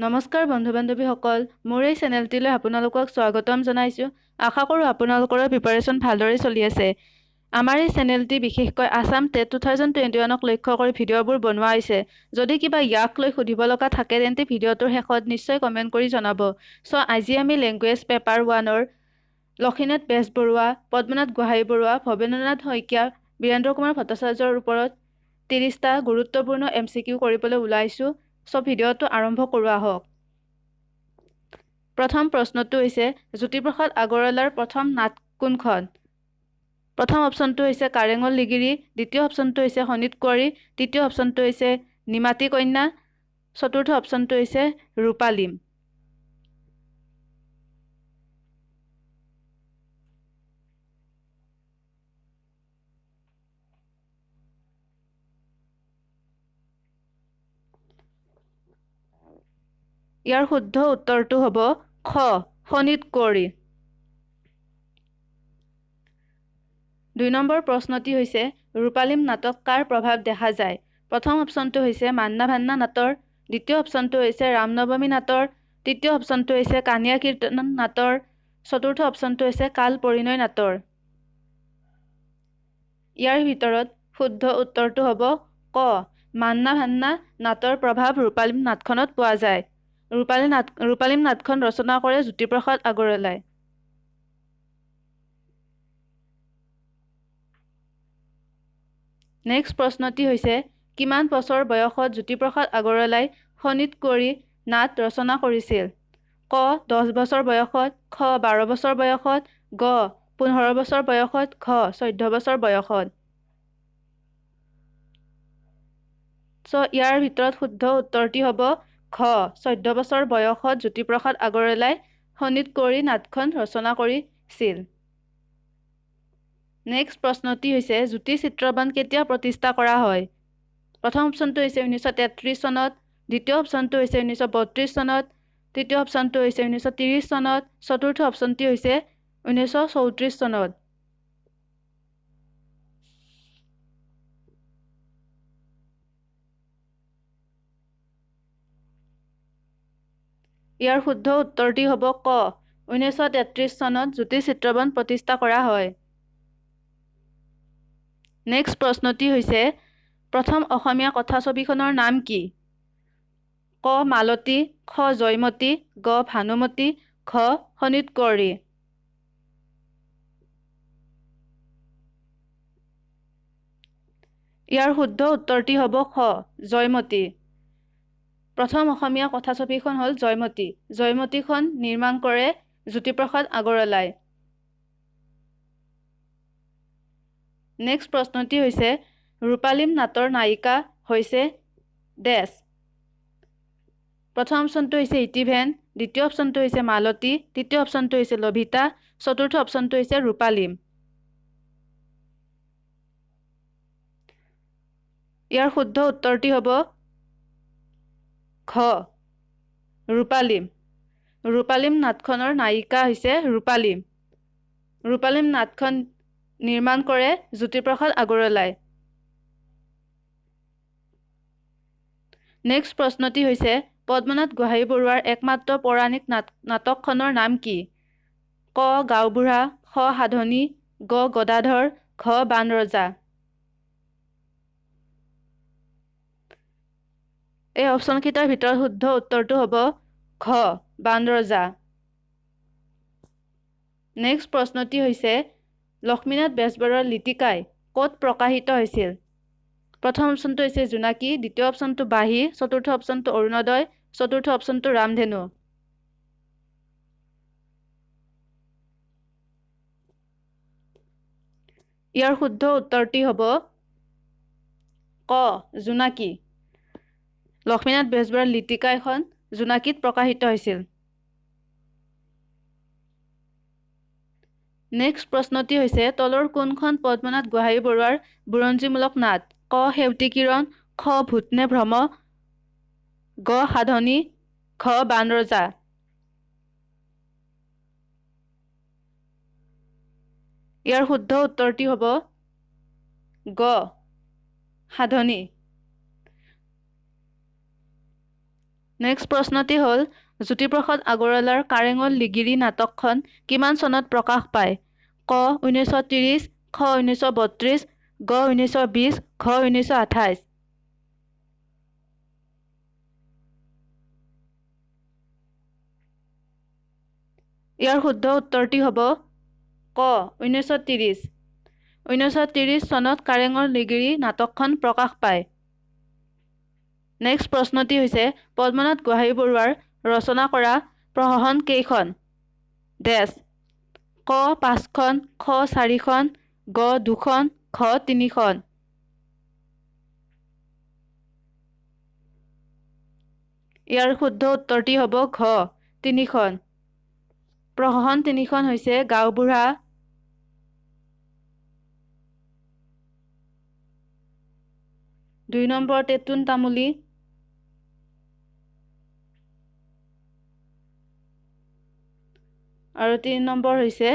নমস্কাৰ বন্ধু বান্ধৱীসকল, মোৰ এই চেনেলটিলৈ আপোনালোকক স্বাগতম জনাইছোঁ। আশা কৰোঁ আপোনালোকৰ প্ৰিপাৰেশ্যন ভালদৰে চলি আছে। আমাৰ এই চেনেলটি বিশেষকৈ আছাম টেট 2021ক লক্ষ্য কৰি ভিডিঅ'বোৰ বনোৱা হৈছে। যদি কিবা ইয়াক লৈ সুধিব লগা থাকে তেন্তে ভিডিঅ'টোৰ শেষত নিশ্চয় কমেণ্ট কৰি জনাব। আজি আমি লেংগুৱেজ পেপাৰ 1ৰ লক্ষীনাথ বেজবৰুৱা, পদ্মনাথ গোহাঁইবৰুৱা, ভৱেন্দ্ৰনাথ শইকীয়া, বীৰেন্দ্ৰ কুমাৰ ভট্টাচাৰ্যৰ ওপৰত 30টা গুৰুত্বপূৰ্ণ MCQ কৰিবলৈ ওলাইছোঁ। ভিডিঅ'টো আৰম্ভ কৰোঁ আহক। প্ৰথম প্ৰশ্নটো হৈছে জ্যোতিপ্ৰসাদ আগৰৱালাৰ প্ৰথম নাট কোনখন? প্ৰথম অপশ্যনটো হৈছে কাৰেঙৰ লিগিৰি, দ্বিতীয় অপশ্যনটো হৈছে শোণিত কোঁৱৰী, তৃতীয় অপশ্যনটো হৈছে নিমাতী কন্যা, চতুৰ্থ অপশ্যনটো হৈছে ৰূপালীম। ইয়াৰ শুদ্ধ উত্তৰটো হ'ব খ, শোণিত কোঁৱৰী। 2 নম্বৰ প্ৰশ্নটি হৈছে ৰূপালীম নাটক কাৰ প্ৰভাৱ দেখা যায়? প্ৰথম অপশ্যনটো হৈছে মান্না ভান্না নাটৰ, দ্বিতীয় অপশ্যনটো হৈছে ৰামনৱমী নাটৰ, তৃতীয় অপশ্যনটো হৈছে কানিয়া কীৰ্তন নাটৰ, চতুৰ্থ অপশ্যনটো হৈছে কাল পৰিণয় নাটৰ। ইয়াৰ ভিতৰত শুদ্ধ উত্তৰটো হ'ব ক, মান্না ভান্না নাটৰ প্ৰভাৱ ৰূপালীম নাটখনত পোৱা যায়। ৰূপালীম নাটখন ৰচনা কৰে জ্যোতিপ্ৰসাদ আগৰৱালাই। নেক্সট প্ৰশ্নটি হৈছে কিমান বছৰ বয়সত জ্যোতিপ্ৰসাদ আগৰৱালাই শোণিত কোঁৱৰী নাট ৰচনা কৰিছিল? ক, 10 বছৰ বয়সত, খ 12 বছৰ বয়সত, গ 15 বছৰ বয়সত, ঘ 14 বছৰ বয়সত। ইয়াৰ ভিতৰত শুদ্ধ উত্তৰটি হ'ব ঘ, 14 বছৰ বয়সত জ্যোতিপ্ৰসাদ আগৰৱালাই শোণিত কোঁৱৰী নাটখন ৰচনা কৰিছিল। নেক্সট প্ৰশ্নটি হৈছে জ্যোতি চিত্ৰবন কেতিয়া প্ৰতিষ্ঠা কৰা হয়? প্ৰথম অপশ্যনটো হৈছে 1933 চনত, দ্বিতীয় অপশ্যনটো হৈছে 1932 চনত, তৃতীয় অপশ্যনটো হৈছে 1930 চনত, চতুৰ্থ অপশ্যনটি হৈছে 1934 চনত। ইয়াৰ শুদ্ধ উত্তৰটি হ'ব ক, 1933 চনত জ্যোতি চিত্ৰবন প্ৰতিষ্ঠা কৰা হয়। নেক্সট প্ৰশ্নটি হৈছে প্ৰথম অসমীয়া কথাছবিখনৰ নাম কি? ক, মালতী, খ জয়মতী, গ ভানুমতী, ঘ শোণিত কোঁৱৰী। ইয়াৰ শুদ্ধ উত্তৰটি হ'ব খ, জয়মতী। প্ৰথম অসমীয়া কথাছবিখন হ'ল জয়মতী। জয়মতীখন নিৰ্মাণ কৰে জ্যোতিপ্ৰসাদ আগৰৱালাই। নেক্সট প্ৰশ্নটি হৈছে ৰূপালীম নাটৰ নায়িকা হৈছে ডেছ। প্ৰথম অপশ্যনটো হৈছে ইটিভেন, দ্বিতীয় অপশ্যনটো হৈছে মালতী, তৃতীয় অপশ্যনটো হৈছে লভিতা, চতুৰ্থ অপশ্যনটো হৈছে ৰূপালীম। ইয়াৰ শুদ্ধ উত্তৰটি হ'ব ঘ, ৰূপালীম। ৰূপালীম নাটখনৰ নায়িকা হৈছে ৰূপালীম। ৰূপালীম নাটখন নিৰ্মাণ কৰে জ্যোতিপ্ৰসাদ আগৰৱালাই। নেক্সট প্ৰশ্নটি হৈছে পদ্মনাথ গোহাঁইবৰুৱাৰ একমাত্ৰ পৌৰাণিক নাটকখনৰ নাম কি? ক গাঁওবুঢ়া, খ সাধনী, গ গদাধৰ, ঘ বাণৰজা। এই অপশ্যনকেইটাৰ ভিতৰত শুদ্ধ উত্তৰটো হ'ব ঘ, বাণৰজা। নেক্সট প্ৰশ্নটি হৈছে লক্ষ্মীনাথ বেজবৰুৱাৰ লিটিকাই ক'ত প্ৰকাশিত হৈছিল? প্ৰথম অপশ্যনটো হৈছে জোনাকী, দ্বিতীয় অপশ্যনটো বাঁহী, চতুৰ্থ অপশ্যনটো অৰুণোদয়, চতুৰ্থ অপশ্যনটো ৰামধেনু। ইয়াৰ শুদ্ধ উত্তৰটি হ'ব ক, জোনাকী। লক্ষ্মীনাথ বেজবৰুৱাৰ লিটিকাইখন জোনাকীত প্ৰকাশিত হৈছিল। নেক্সট প্ৰশ্নটি হৈছে তলৰ কোনখন পদ্মনাথ গোহাঁইবৰুৱাৰ বুৰঞ্জীমূলক নাট? ক সেউতী কিৰণ, খ ভূত নে ভ্ৰম, গ সাধনী, ঘ বাণৰজা। ইয়াৰ শুদ্ধ উত্তৰটি হ'ব গ, সাধনী। নেক্সট প্ৰশ্নটি হ'ল জ্যোতিপ্ৰসাদ আগৰৱালাৰ কাৰেঙৰ লিগিৰি নাটকখন কিমান চনত প্ৰকাশ পায়? ক 1930, খ 1932, গ 1920, ঘ 1928। ইয়াৰ শুদ্ধ উত্তৰটি হ'ব ক 1930। 1930 চনত কাৰেঙৰ লিগিৰি নাটকখন প্ৰকাশ পায়। নেক্সট প্ৰশ্নটি হৈছে পদ্মনাথ গোহাঞিবৰুৱাৰ ৰচনা কৰা প্ৰহসন কেইখন? ডেছ। ক 5খন, খ 4খন, গ 2খন, ঘ 3খন। ইয়াৰ শুদ্ধ উত্তৰটি হ'ব ঘ 3খন। প্ৰহসন 3খন হৈছে গাঁওবুঢ়া, দুই নম্বৰ তেতুন তামুলী, আৰু 3 নম্বৰ হৈছে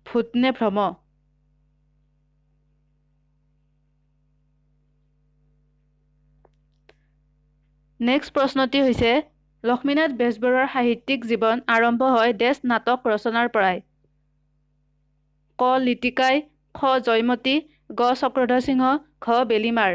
ভূত নে ভ্ৰম। নেক্সট প্ৰশ্নটি হৈছে লক্ষ্মীনাথ বেজবৰুৱাৰ সাহিত্যিক জীৱন আৰম্ভ হয় ডেছ নাটক ৰচনাৰ পৰাই? ক লিটিকাই, খ জয়মতী, গ চক্ৰধৰ সিংহ, ঘ বেলিমাৰ।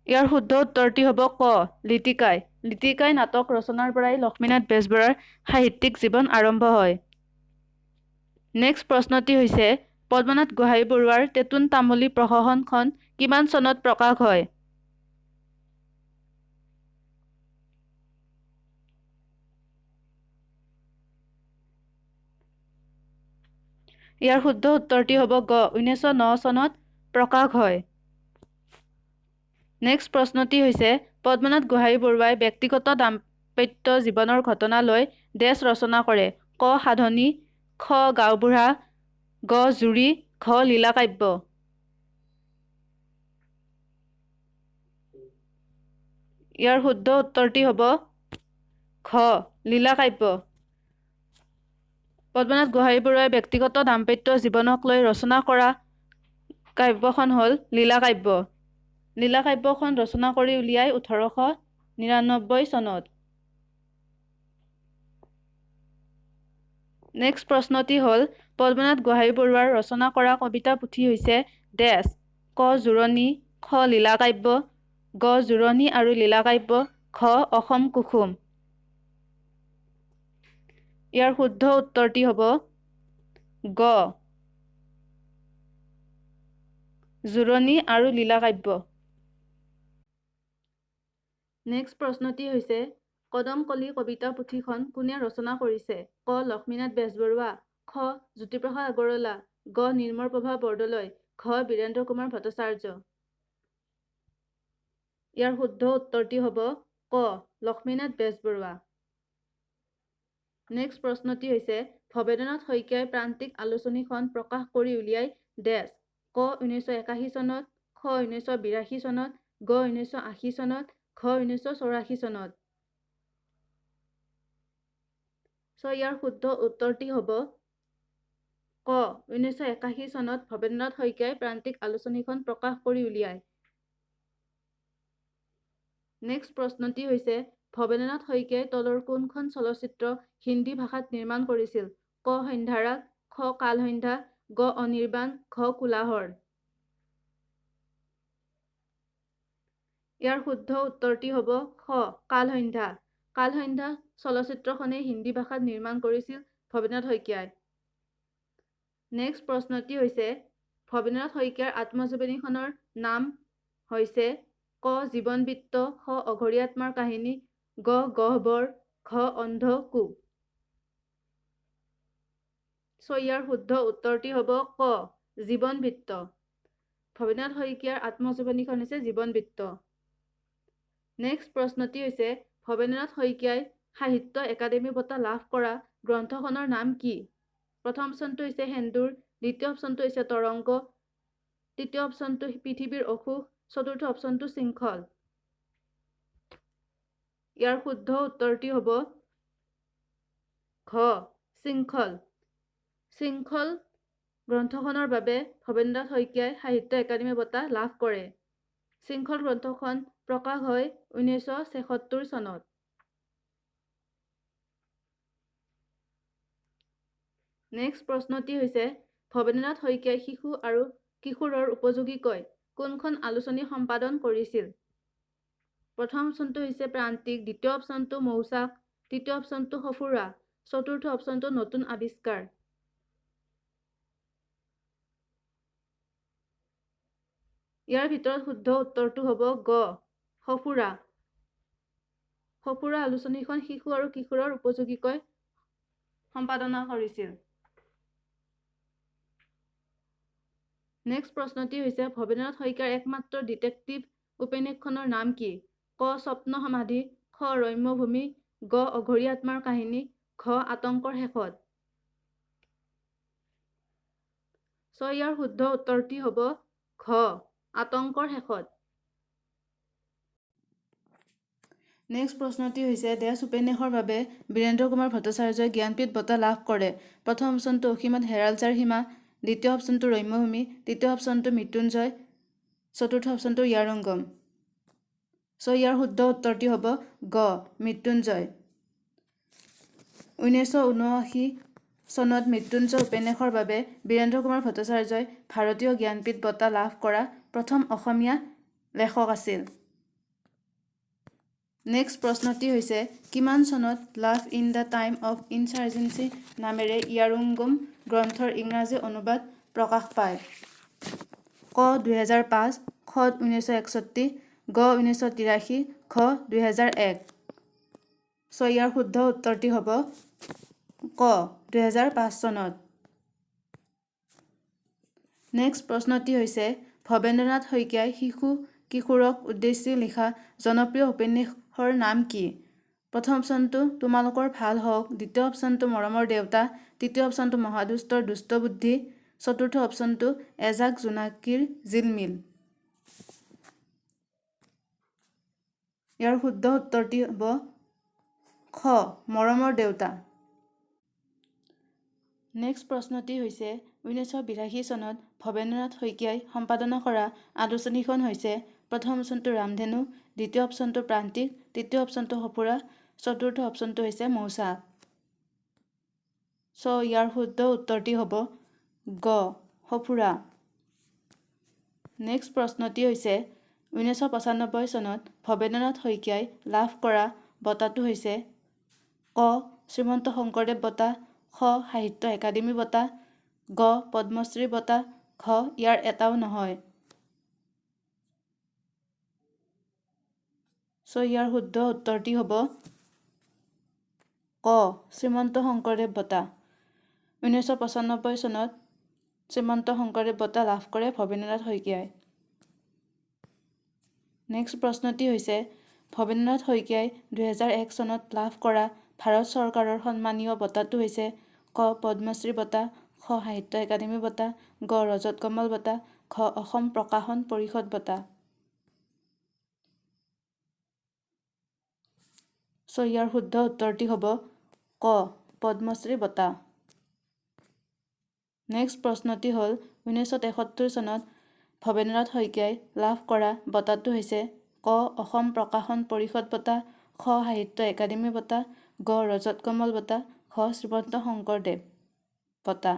ইয়াৰ শুদ্ধ উত্তৰটি হ'ব ক লিটিকাই। লিটিকাই নাটক ৰচনাৰ পৰাই লক্ষ্মীনাথ বেজবৰুৱাৰ সাহিত্যিক জীৱন আৰম্ভ হয়। নেক্সট প্ৰশ্নটি হৈছে পদ্মনাথ গোহাঞিবৰুৱাৰ তেতুন তামুলী প্ৰহসনখন কিমান চনত প্ৰকাশ হয়? ইয়াৰ শুদ্ধ উত্তৰটি হ'ব গ 1909 চনত প্ৰকাশ হয়। নেক্সট প্ৰশ্নটি হৈছে পদ্মনাথ গোহাঞিবৰুৱাই ব্যক্তিগত দাম্পত্য জীৱনৰ ঘটনা লৈ ডেছ ৰচনা কৰে? ক সাধনী, খ গাঁওবুঢ়া, গ জুৰি, ঘ লীলাকাব্য। ইয়াৰ শুদ্ধ উত্তৰটি হ'ব ঘ লীলাকাব্য। পদ্মনাথ গোহাঞিবৰুৱাই ব্যক্তিগত দাম্পত্য জীৱনক লৈ ৰচনা কৰা কাব্যখন হ'ল লীলাকাব্য। লীলাকাব্যখন ৰচনা কৰি উলিয়াই 1899 চনত। নেক্সট প্ৰশ্নটি হ'ল পদ্মনাথ গোহাঞিবৰুৱাৰ ৰচনা কৰা কবিতা পুথি হৈছে ডেছ? ক জুৰণি, খ লীলাকাব্য, গ জুৰণি আৰু লীলাকাব্য, ঘ অসম কুসুম। ইয়াৰ শুদ্ধ উত্তৰটি হ'ব গ জুৰণি আৰু লীলাকাব্য। নেক্সট প্ৰশ্নটি হৈছে কদমকলি কবিতা পুথিখন কোনে ৰচনা কৰিছে? ক লক্ষ্মীনাথ বেজবৰুৱা, খ জ্যোতিপ্ৰসাদ আগৰৱালা, গ নিৰ্মলপ্ৰভা বৰদলৈ, ঘ বীৰেন্দ্ৰ কুমাৰ ভট্টাচাৰ্য। ইয়াৰ শুদ্ধ উত্তৰটি হ'ব ক লক্ষ্মীনাথ বেজবৰুৱা। নেক্সট প্ৰশ্নটি হৈছে ভবেন্দ্ৰনাথ শইকীয়াই প্ৰান্তিক আলোচনীখন প্ৰকাশ কৰি উলিয়াই ডেছ? ক 1981 চনত, খ 1982 চনত, গ 1980 চনত, ঘ 1984 চনত। ইয়াৰ শুদ্ধ উত্তৰটি হ'ব ক 1981 চনত ভবেন্দ্ৰনাথ শইকীয়াই প্ৰান্তিক আলোচনীখন প্ৰকাশ কৰি উলিয়ায়। নেক্সট প্ৰশ্নটি হৈছে ভবেন্দ্ৰনাথ শইকীয়াই তলৰ কোনখন চলচ্চিত্ৰ হিন্দী ভাষাত নিৰ্মাণ কৰিছিল? ক সন্ধ্যাৰাগ, খ কালসন্ধ্যা, গ অনিৰ্বাণ, ঘ কোলাহল। ইয়াৰ শুদ্ধ উত্তৰটি হ'ব খ কালসন্ধ্যা। কালসন্ধ্যা চলচ্চিত্ৰখনে হিন্দী ভাষাত নিৰ্মাণ কৰিছিল ভবেন্দ্ৰনাথ শইকীয়াই। নেক্সট প্ৰশ্নটি হৈছে ভবেন্দ্ৰনাথ শইকীয়াৰ আত্মজীৱনীখনৰ নাম হৈছে ক জীৱন বৃত্ত, খ অঘৰী আত্মাৰ কাহিনী, গ গহ্বৰ, ঘ অন্ধ কূপ। ইয়াৰ শুদ্ধ উত্তৰটি হ'ব ক জীৱন বৃত্ত। ভবেন্দ্ৰনাথ শইকীয়াৰ আত্মজীৱনীখন হৈছে জীৱন বৃত্ত। নেক্সট প্ৰশ্নটি হৈছে ভবেন্দ্ৰনাথ শইকীয়াই সাহিত্য একাডেমী বঁটা লাভ কৰা গ্ৰন্থখনৰ নাম কি? প্ৰথম অপশ্যনটো হৈছে সেন্দুৰ, দ্বিতীয় অপশ্যনটো হৈছে তৰংগ, তৃতীয় অপশ্যনটো পৃথিৱীৰ অসুখ, চতুৰ্থ অপশ্যনটো শৃংখল। ইয়াৰ শুদ্ধ উত্তৰটি হ'ব ঘ শৃংখল। শৃংখল গ্ৰন্থখনৰ বাবে ভৱেন্দ্ৰনাথ শইকীয়াই সাহিত্য একাডেমী বঁটা লাভ কৰে। শৃংখল গ্ৰন্থখন প্ৰকাশ হয় 1976 চনত। নেক্সট প্ৰশ্নটি হৈছে ভৱেন্দ্ৰনাথ শইকীয়াই শিশু আৰু কিশোৰৰ উপযোগীকৈ কোনখন আলোচনী সম্পাদন কৰিছিল? প্ৰথম অপশ্যনটো হৈছে প্ৰান্তিক, দ্বিতীয় অপশ্যনটো মৌচাক, তৃতীয় অপশ্যনটো সফুৰা, চতুৰ্থ অপশ্যনটো নতুন আৱিষ্কাৰ। ইয়াৰ ভিতৰত শুদ্ধ উত্তৰটো হ'ব গ, সফুৰা। সফুৰা আলোচনীখন শিশু আৰু কিশোৰৰ উপযোগীকৈ সম্পাদনা কৰিছিল। নেক্সট প্ৰশ্নটি হৈছে ভৱেন্দ্ৰনাথ শইকীয়াৰ একমাত্ৰ ডিটেক্টিভ উপন্যাসখনৰ নাম কি? ক স্বপ্ন সমাধি, খ ৰম্যভূমি, গ অঘৰী আত্মাৰ কাহিনী, ঘ আতংকৰ শেষত। ইয়াৰ শুদ্ধ উত্তৰটি হ'ব ঘ আতংকৰ শেষত। নেক্সট প্ৰশ্নটি হৈছে দেশ উপন্যাসৰ বাবে বীৰেন্দ্ৰ কুমাৰ ভট্টাচাৰ্যই জ্ঞানপীঠ বঁটা লাভ কৰে। প্ৰথম অপশ্যনটো অসীমত হেৰাল যাৰ সীমা, দ্বিতীয় অপশ্যনটো ৰম্যভূমি, তৃতীয় অপশ্যনটো মৃত্যুঞ্জয়, চতুৰ্থ অপশ্যনটো ইয়াৰুঙ্গম। ইয়াৰ শুদ্ধ উত্তৰটি হ'ব গ মৃত্যুঞ্জয়। 1979 চনত মৃত্যুঞ্জয় উপন্যাসৰ বাবে বীৰেন্দ্ৰ কুমাৰ ভট্টাচাৰ্যই ভাৰতীয় জ্ঞানপীঠ বঁটা লাভ কৰা প্ৰথম অসমীয়া লেখক আছিল। নেক্সট প্ৰশ্নটি হৈছে কিমান চনত love in the time of ইনচাৰ্জেঞ্চি নামেৰে ইয়াৰুঙ্গম গ্ৰন্থৰ ইংৰাজী অনুবাদ প্ৰকাশ পায়? ক 2005, খ 1961, গ 1983, ঘ 2001। ইয়াৰ শুদ্ধ উত্তৰটি হ'ব ক 2005 চনত। নেক্সট প্ৰশ্নটি হৈছে ভৱেন্দ্ৰনাথ শইকীয়াই শিশু কিশোৰক উদ্দেশ্যি লিখা জনপ্ৰিয় উপন্যাসৰ নাম কি? প্ৰথম অপশ্যনটো তোমালোকৰ ভাল হওক, দ্বিতীয় অপশ্যনটো মৰমৰ দেউতা, তৃতীয় অপশ্যনটো মহাদুষ্টৰ দুষ্ট বুদ্ধি, চতুৰ্থ অপশ্যনটো এজাক জোনাকীৰ জিলমিল। ইয়াৰ শুদ্ধ উত্তৰটি হ'ব খ মৰমৰ দেউতা। নেক্সট প্ৰশ্নটি হৈছে 1982 চনত ভৱেন্দ্ৰনাথ শইকীয়াই সম্পাদনা কৰা আলোচনীখন হৈছে প্ৰথম অপশ্যনটো ৰামধেনু, দ্বিতীয় অপশ্যনটো প্ৰান্তিক, তৃতীয় অপশ্যনটো সফুৰা, চতুৰ্থ অপশ্যনটো হৈছে মৌচাক। ইয়াৰ শুদ্ধ উত্তৰটি হ'ব গ সফুৰা। নেক্সট প্ৰশ্নটি হৈছে 1995 চনত ভৱেন্দ্ৰনাথ শইকীয়াই লাভ কৰা বঁটাটো হৈছে ক শ্ৰীমন্ত শংকৰদেৱ বঁটা, খ সাহিত্য একাডেমী বঁটা, গ পদ্মশ্ৰী বঁটা, ঘ ইয়াৰ এটাও নহয়। ইয়াৰ শুদ্ধ উত্তৰটি হ'ব ক শ্ৰীমন্ত শংকৰদেৱ বঁটা। 1995 চনত শ্ৰীমন্ত শংকৰদেৱ বঁটা লাভ কৰে ভৱেন্দ্ৰনাথ শইকীয়াই। নেক্সট প্ৰশ্নটি হৈছে ভৱেন্দ্ৰনাথ শইকীয়াই 2001 চনত লাভ কৰা ভাৰত চৰকাৰৰ সন্মানীয় বঁটাটো হৈছে ক পদ্মশ্ৰী বঁটা, খ সাহিত্য একাডেমী বঁটা, গ ৰজত কমল বঁটা, ঘ অসম প্ৰকাশন পৰিষদ বঁটা। ইয়াৰ শুদ্ধ উত্তৰটি হ'ব ক পদ্মশ্ৰী বঁটা। নেক্সট প্ৰশ্নটি হ'ল 1973 চনত ভৱেন্দ্ৰনাথ শইকীয়াই লাভ কৰা বঁটাটো হৈছে ক অসম প্ৰকাশন পৰিষদ বঁটা, খ সাহিত্য একাডেমী বঁটা, গ ৰজত কমল বঁটা, ঘ শ্ৰীমন্ত শংকৰদেৱ বঁটা।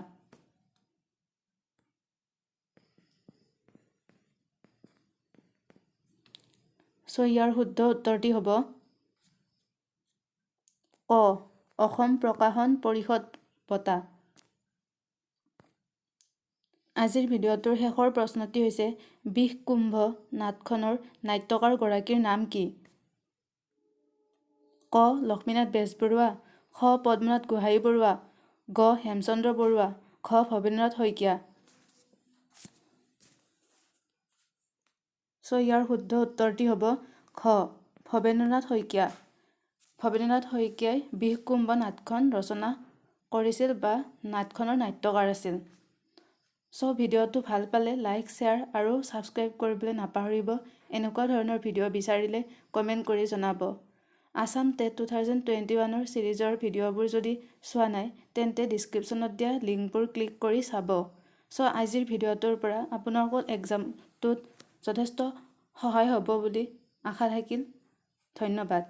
ইয়াৰ শুদ্ধ উত্তৰটি হ'ব ক অসম প্ৰকাশন পৰিষদ বঁটা। আজিৰ ভিডিঅ'টোৰ শেষৰ প্ৰশ্নটি হৈছে বিষকুম্ভ নাটখনৰ নাট্যকাৰ গৰাকীৰ নাম কি? ক লক্ষ্মীনাথ বেজবৰুৱা, খ পদ্মনাথ গোহাঞি বৰুৱা, গ হেমচন্দ্ৰ বৰুৱা, ঘ ভৱেন্দ্ৰনাথ শইকীয়া। ইয়াৰ শুদ্ধ উত্তৰটি হ'ব খ ভৱেন্দ্ৰনাথ শইকীয়া। ভৱেন্দ্ৰনাথ শইকীয়াই বিষকুম্ভ নাটখন ৰচনা কৰিছিল বা নাটখনৰ নাট্যকাৰ আছিল। ভিডিঅ'টো ভাল পালে লাইক, শ্বেয়াৰ আৰু ছাবস্ক্ৰাইব কৰিবলৈ নাপাহৰিব। এনেকুৱা ধৰণৰ ভিডিঅ' বিচাৰিলে কমেণ্ট কৰি জনাব। আসাম টেট 2021 চিৰিজৰ ভিডিঅ'বোৰ যদি চোৱা নাই তেন্তে ডিছক্ৰিপশ্যনত দিয়া লিংকবোৰ ক্লিক কৰি চাব। চ' আজিৰ ভিডিঅ'টোৰ পৰা আপোনালোকৰ এক্সামটোত যথেষ্ট সহায় হ'ব বুলি আশা থাকিল। ধন্যবাদ।